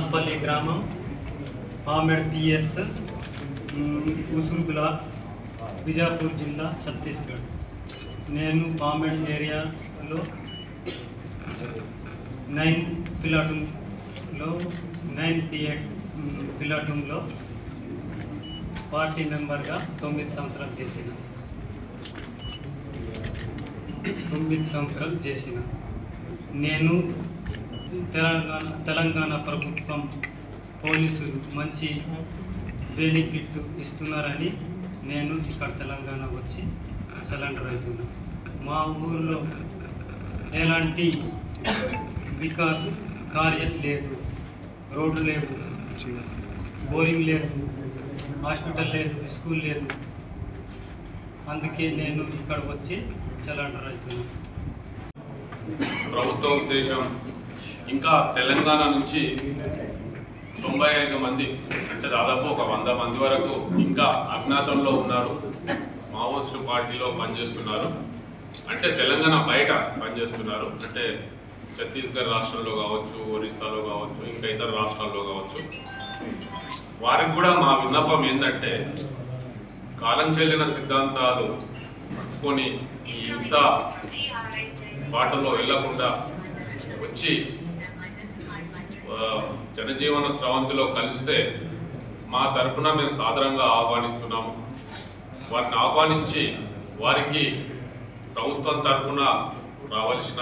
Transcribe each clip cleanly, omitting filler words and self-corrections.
రాస్పల్లి గ్రామం పామెడ్ PS ఉసూల్ black Bijapur జిల్లా ఛత్తీస్గఢ్. నేను పామెడ్ ఏరియాలో 9 పిలాటూన్లో పార్టీ మెంబర్గా 9 సంవత్సరాలు చేసిన నేను తెలంగాణ ప్రభుత్వం పోలీసులు మంచి బెనిఫిట్ ఇస్తున్నారని నేను ఇక్కడ తెలంగాణ వచ్చి సరెండర్ అవుతున్నా. మా ఊరిలో ఎలాంటి వికాస్ కార్యం లేదు, రోడ్డు లేదు, బోరింగ్ లేదు, హాస్పిటల్ లేదు, స్కూల్ లేదు. అందుకే నేను ఇక్కడ వచ్చి సరెండర్ అవుతున్నా. ప్రభుత్వ ఉద్దేశం ఇంకా తెలంగాణ నుంచి 95 మంది అంటే దాదాపు ఒక 100 మంది వరకు ఇంకా అజ్ఞాతంలో ఉన్నారు. మావోయిస్టు పార్టీలో పనిచేస్తున్నారు, అంటే తెలంగాణ బయట పనిచేస్తున్నారు. అంటే ఛత్తీస్గఢ్ రాష్ట్రంలో కావచ్చు, ఒరిస్సాలో కావచ్చు, ఇంకా ఇతర రాష్ట్రాల్లో కావచ్చు. వారికి కూడా మా విన్నపం ఏంటంటే కాలం చెల్లిన సిద్ధాంతాలు పట్టుకొని ఈ హింస బాటలో వెళ్లకుండా వచ్చి జనజీవన స్రవంతిలో కలిస్తే మా తరఫున మేము సాదరంగా ఆహ్వానిస్తున్నాము. వారిని ఆహ్వానించి వారికి ప్రభుత్వం తరఫున రావాల్సిన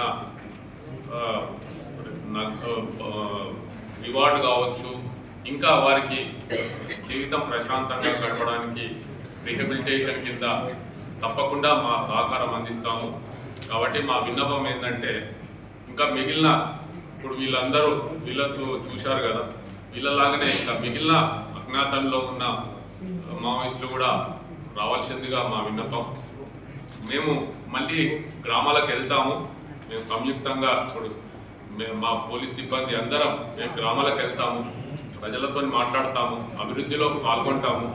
రివార్డు కావచ్చు, ఇంకా వారికి జీవితం ప్రశాంతంగా గడపడానికి రిహాబిలిటేషన్ కింద తప్పకుండా మా సహకారం అందిస్తాము. కాబట్టి మా విన్నపం ఏంటంటే ఇంకా మిగిలిన ఇప్పుడు వీళ్ళతో చూశారు కదా, వీళ్ళలాగానే ఇంకా మిగిలిన అజ్ఞాతంలో ఉన్న మావోయిస్టులు కూడా రావాల్సిందిగా మా విన్నపం. మేము మళ్ళీ గ్రామాలకు వెళ్తాము. మేము సంయుక్తంగా మా పోలీస్ సిబ్బంది అందరం మేము గ్రామాలకు వెళ్తాము, ప్రజలతో మాట్లాడతాము, అభివృద్ధిలో పాల్గొంటాము.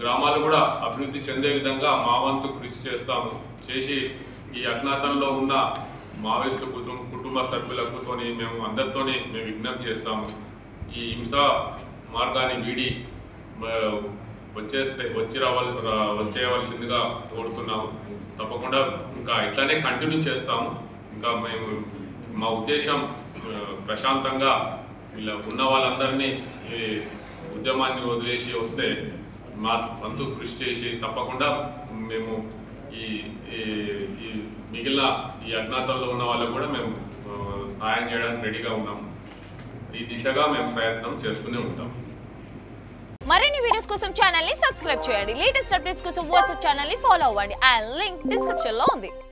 గ్రామాలు కూడా అభివృద్ధి చెందే విధంగా మా వంతు కృషి చేస్తాము. చేసి ఈ అజ్ఞాతంలో ఉన్న మావోయిస్టు కుటుంబ సభ్యులకు మేము అందరితోని మేము విజ్ఞప్తి చేస్తాము. ఈ హింసా మార్గాన్ని వీడి వచ్చేయవలసిందిగా కోరుతున్నాము. తప్పకుండా ఇంకా ఇట్లానే కంటిన్యూ చేస్తాము. ఇంకా మేము మా ఉద్దేశం ప్రశాంతంగా ఇలా ఉన్న వాళ్ళందరినీ ఈ ఉద్యమాన్ని వదిలేసి వస్తే మా వంతు కృషి చేసి తప్పకుండా మేము ఈ మిగిలిన ఈ అజ్ఞాతంలో ఉన్న వాళ్ళకు కూడా మేము సహాయం చేయడానికి రెడీగా ఉన్నాము. ఈ దిశగా మేము ప్రయత్నం చేస్తూనే ఉంటాం. మరిన్ని వీడియోస్ కోసం ఛానల్ ని సబ్స్క్రైబ్ చేయండి. లేటెస్ట్ అప్డేట్స్ కోసం వాట్సాప్ ఛానల్ ని ఫాలో అవ్వండి. అండ్ లింక్ డిస్క్రిప్షన్ లో ఉంది.